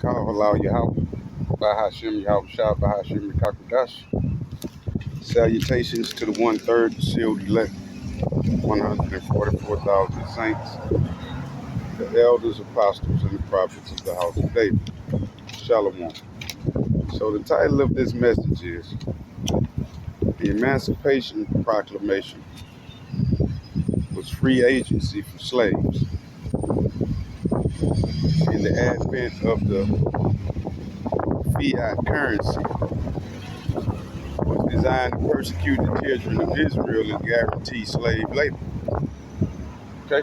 Kal Halal Yahweh, Bahashim Yahweh Shah, Bahashim Kakadash. Salutations to the 1/3 sealed elect, 144,000 saints, the elders, apostles, and the prophets of the house of David. Shalom. So the title of this message is The Emancipation Proclamation was free agency for slaves in the advent of the fiat currency was designed to persecute the children of Israel and guarantee slave labor. Okay?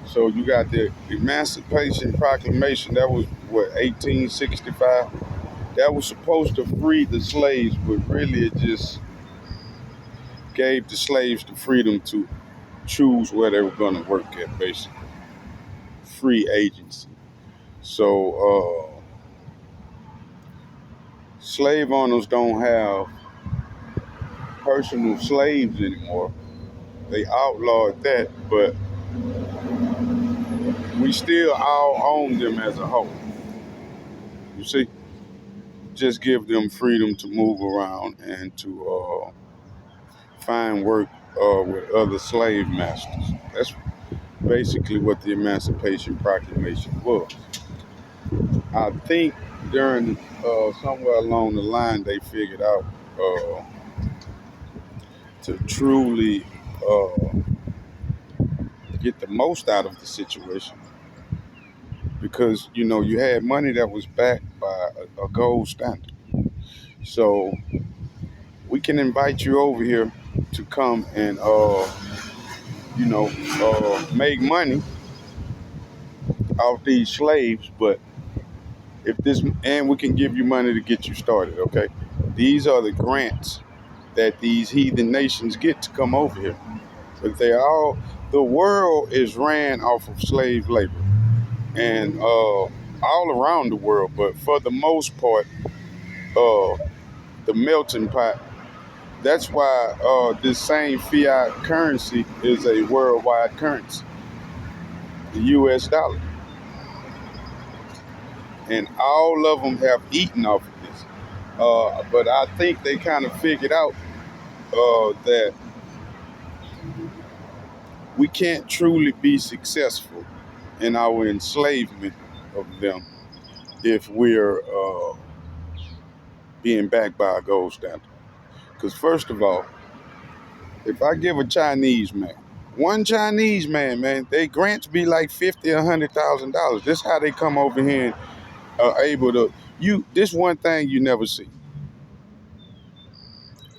So you got the Emancipation Proclamation, that was what, 1865? That was supposed to free the slaves, but really it just gave the slaves the freedom to choose where they were going to work at, basically. Free agency. So slave owners don't have personal slaves anymore. They outlawed that, but we still all own them as a whole. You see? Just give them freedom to move around and to find work with other slave masters. That's basically what the Emancipation Proclamation was. I think during somewhere along the line they figured out to truly get the most out of the situation, because you had money that was backed by a gold standard. So we can invite you over here to come and make money off these slaves, but and we can give you money to get you started. Okay, these are the grants that these heathen nations get to come over here, but the world is ran off of slave labor, and all around the world, but for the most part, the melting pot. That's why this same fiat currency is a worldwide currency, the U.S. dollar. And all of them have eaten off of this. But I think they kind of figured out that we can't truly be successful in our enslavement of them if we're being backed by a gold standard. Because first of all, if I give a Chinese man, one Chinese man, they grants be like $50,000 or $100,000. This how they come over here and are able to. This one thing you never see.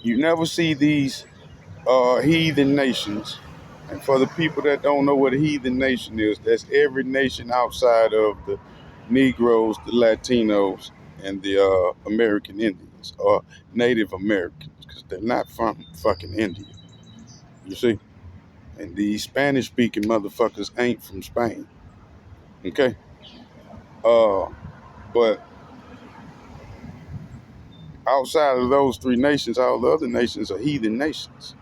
You never see these heathen nations. And for the people that don't know what a heathen nation is, that's every nation outside of the Negroes, the Latinos, and the American Indians, or Native Americans, because they're not from fucking India. You see? And these Spanish-speaking motherfuckers ain't from Spain. Okay? But outside of those three nations, all the other nations are heathen nations.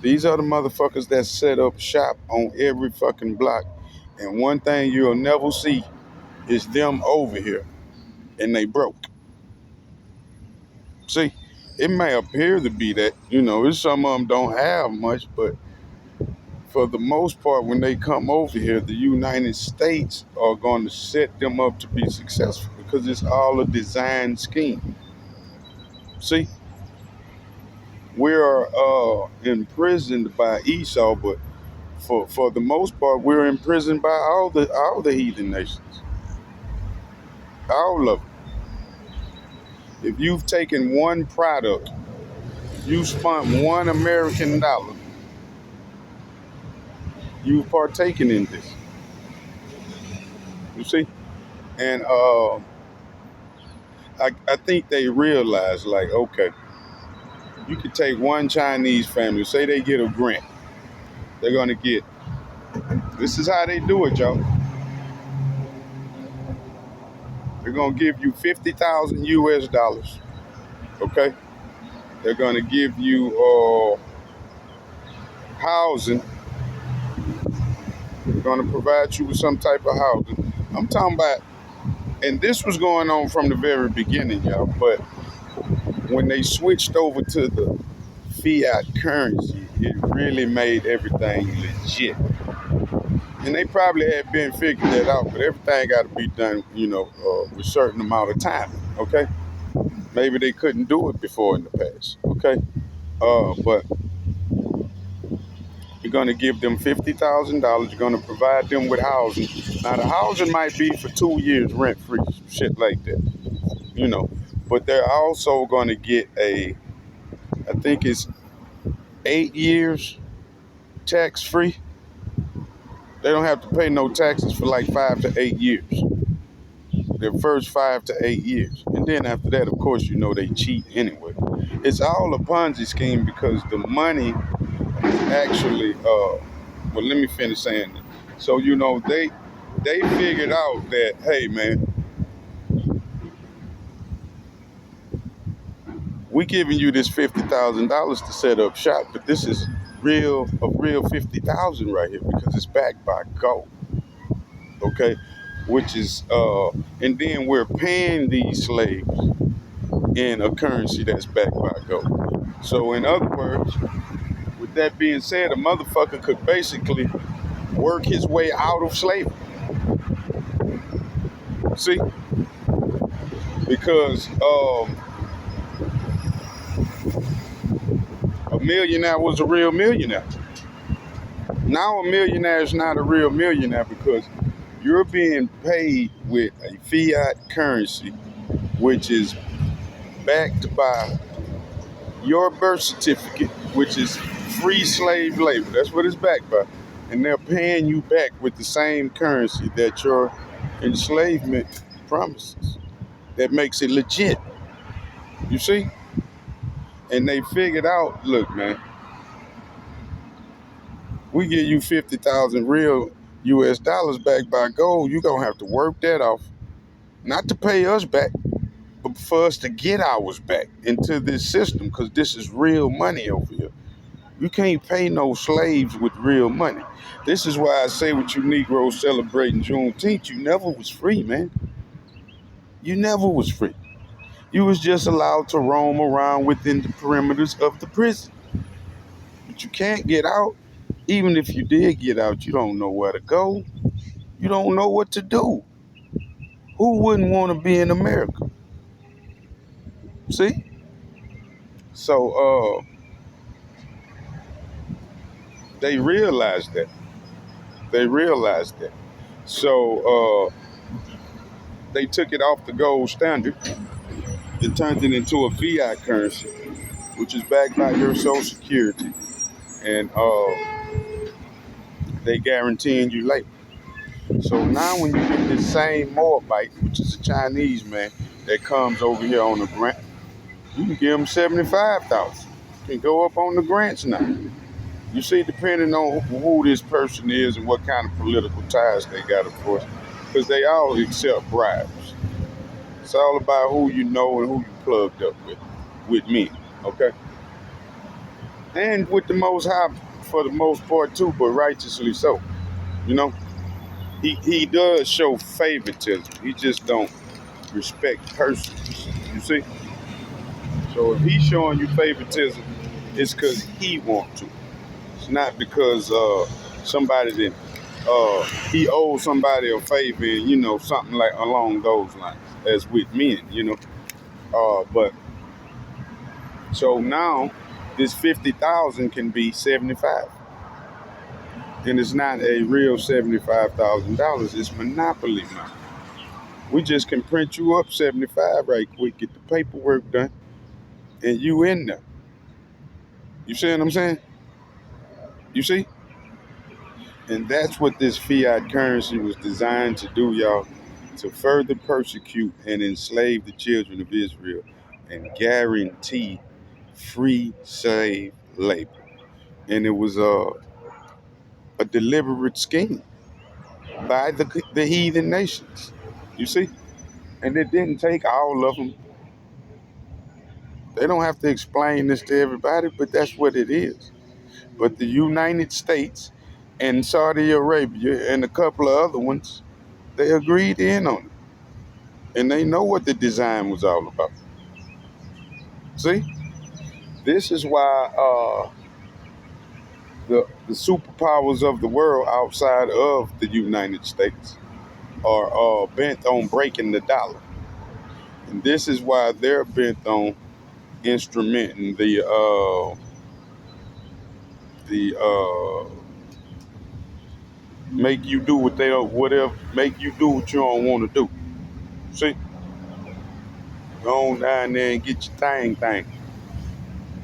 These are the motherfuckers that set up shop on every fucking block. And one thing you'll never see is them over here and they broke. See, it may appear to be that, some of them don't have much, but for the most part, when they come over here, the United States are going to set them up to be successful, because it's all a design scheme. See, we are imprisoned by Esau, but for the most part, we're imprisoned by all the heathen nations, all of them. If you've taken one product, you spent $1 American, you've partaken in this. You see? And I think they realize, like, okay, you could take one Chinese family, say they get a grant. They're going to get, this is how they do it, y'all. They're going to give you $50,000 US, okay? They're going to give you housing. They're going to provide you with some type of housing. I'm talking about And this was going on from the very beginning, y'all. But when they switched over to the fiat currency, it really made everything legit. And they probably had been figuring that out, but everything got to be done, with a certain amount of time. Okay, maybe they couldn't do it before in the past. Okay, but you're gonna give them $50,000. You're gonna provide them with housing. Now the housing might be for 2 years rent free, shit like that, you know. But they're also gonna get I think it's 8 years tax free. They don't have to pay no taxes for like 5 to 8 years. Their first 5 to 8 years. And then after that, of course, they cheat anyway. It's all a Ponzi scheme because the money is actually, well, let me finish saying that. So, they figured out that, hey, man, we giving you this $50,000 to set up shop, but this is a real 50,000 right here because it's backed by gold. Okay, which is and then we're paying these slaves in a currency that's backed by gold. So in other words, with that being said, a motherfucker could basically work his way out of slavery. See, because a millionaire was a real millionaire. Now a millionaire is not a real millionaire because you're being paid with a fiat currency, which is backed by your birth certificate, which is free slave labor. That's what it's backed by. And they're paying you back with the same currency that your enslavement promises. That makes it legit. You see? And they figured out, look, man, we give you 50,000 real US dollars backed by gold. You're going to have to work that off. Not to pay us back, but for us to get ours back into this system, because this is real money over here. You can't pay no slaves with real money. This is why I say with you Negroes celebrating Juneteenth, you never was free, man. You never was free. You was just allowed to roam around within the perimeters of the prison. But you can't get out. Even if you did get out, you don't know where to go. You don't know what to do. Who wouldn't want to be in America? See? So they realized that. They realized that. So they took it off the gold standard and turned it into a fiat currency, which is backed by your Social Security, and they guaranteeing you labor. So now when you get this same Moabite, which is a Chinese man that comes over here on a grant, you can give him 75,000. Can go up on the grants now. You see, depending on who this person is and what kind of political ties they got, of course, because they all accept bribes. It's all about who you know and who you plugged up with me, okay? And with the Most High for the most part too, but righteously so. You know, he does show favoritism. He just don't respect persons. You see? So if he's showing you favoritism, it's because he wants to. It's not because somebody that he owes somebody a favor, something like along those lines, as with men, but so now this 50,000 can be 75, and it's not a real $75,000. It's monopoly money. We just can print you up 75 right quick, get the paperwork done, and you in there. You see what I'm saying? You see? And that's what this fiat currency was designed to do, y'all, to further persecute and enslave the children of Israel and guarantee free slave labor. And it was a deliberate scheme by the heathen nations. You see? And it didn't take all of them. They don't have to explain this to everybody, but that's what it is. But the United States and Saudi Arabia and a couple of other ones, they agreed in on it. And they know what the design was all about. See, this is why the superpowers of the world outside of the United States are bent on breaking the dollar. And this is why they're bent on instrumenting the make you do what they whatever make you do what you don't want to do. See, go on down there and get your thing,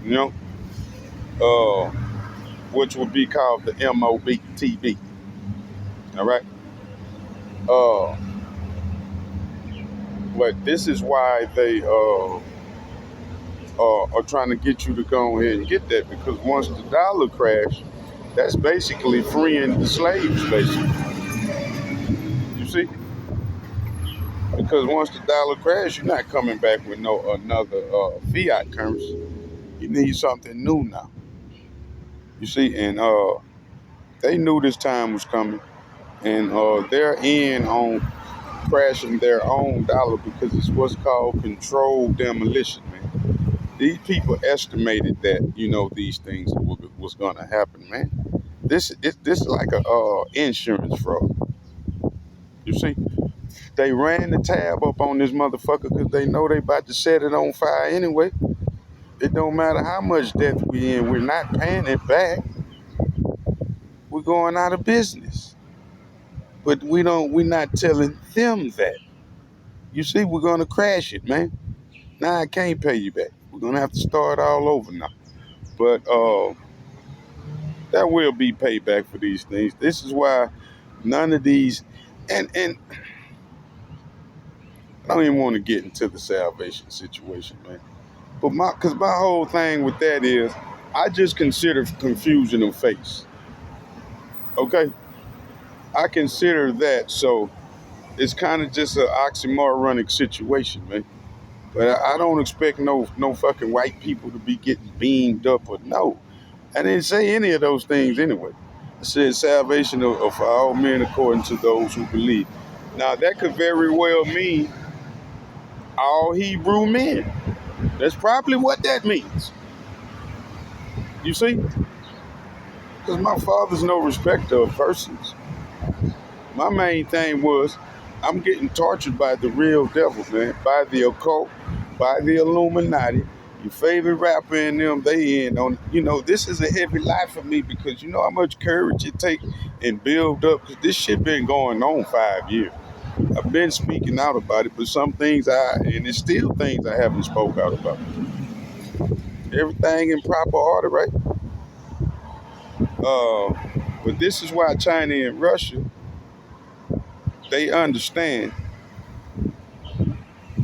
you know, uh, which would be called the MOBTB. All right. Uh, but this is why they are trying to get you to go ahead and get that, because once the dollar crash, that's basically freeing the slaves, basically. You see, because once the dollar crash, you're not coming back with no another fiat currency. You need something new now. You see, and they knew this time was coming, and they're in on crashing their own dollar because it's what's called controlled demolition, man. These people estimated that, these things was going to happen, man. This is like a insurance fraud. You see, they ran the tab up on this motherfucker because they know they about to set it on fire anyway. It don't matter how much debt we in, we're not paying it back. We're going out of business. But we're not telling them that. You see, we're gonna crash it, man. Now I can't pay you back. We're gonna have to start all over now. But there will be payback for these things. This is why none of these, and I don't even want to get into the salvation situation, man. But because my whole thing with that is, I just consider confusion of face. Okay, I consider that, so it's kind of just an oxymoronic situation, man. But I don't expect no fucking white people to be getting beamed up or no. I didn't say any of those things anyway. I said salvation of all men according to those who believe. Now that could very well mean all Hebrew men. That's probably what that means. You see? Because my father's no respecter of persons. My main thing was I'm getting tortured by the real devil, man. By the occult, by the Illuminati. Your favorite rapper and them, they in on, this is a heavy life for me because you know how much courage it takes and build up. Because this shit been going on 5 years. I've been speaking out about it, but some things and it's still things I haven't spoke out about. Everything in proper order, right? But this is why China and Russia, they understand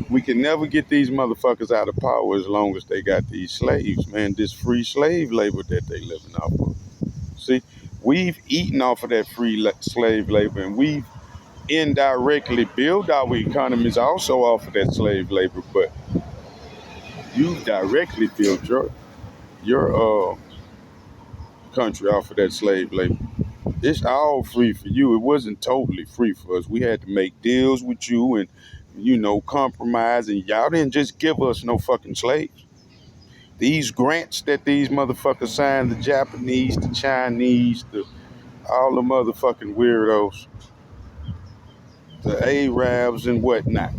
we can never get these motherfuckers out of power as long as they got these slaves, man. This free slave labor that they living off of. See, we've eaten off of that free slave labor, and we've indirectly built our economies also off of that slave labor. But you directly built your country off of that slave labor. It's all free for you. It wasn't totally free for us. We had to make deals with you and, compromise. And y'all didn't just give us no fucking slaves. These grants that these motherfuckers signed, the Japanese, the Chinese, all the motherfucking weirdos, the Arabs and whatnot.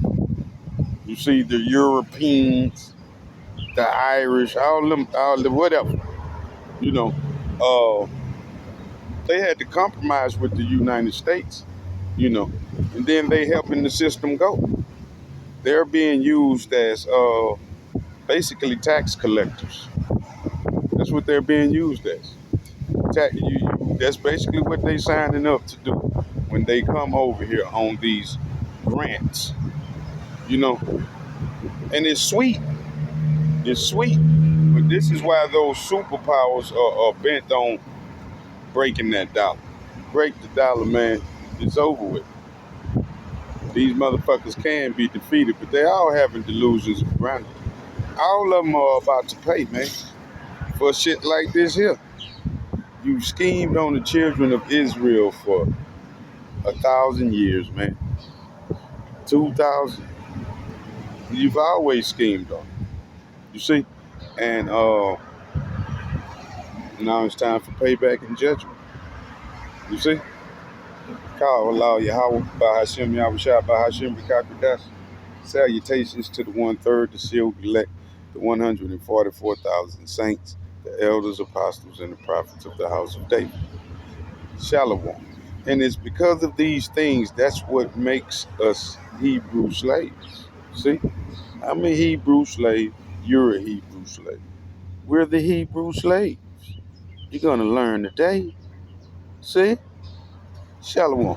You see, the Europeans, the Irish, all the whatever. Uh, they had to compromise with the United States, and then they helping the system go. They're being used as basically tax collectors. That's what they're being used as. That's basically what they signing up to do when they come over here on these grants, And it's sweet. It's sweet. But this is why those superpowers are bent on breaking that dollar. Break the dollar, man. It's over with. These motherfuckers can be defeated, but they all having delusions of grandeur. All of them are about to pay, man, for shit like this here. You schemed on the children of Israel for 1,000 years, man. 2,000. You've always schemed on it. You see? And now it's time for payback and judgment. You see? Call Allah Yahweh, Bahashim Yahushua, Bahashim Bikakudas. Salutations to the 1/3, the sealed elect, the 144,000 saints, the elders, apostles, and the prophets of the house of David. Shalom. And it's because of these things that's what makes us Hebrew slaves. See? I'm a Hebrew slave. You're a Hebrew slave. We're the Hebrew slaves. You're going to learn today. See? Shalom.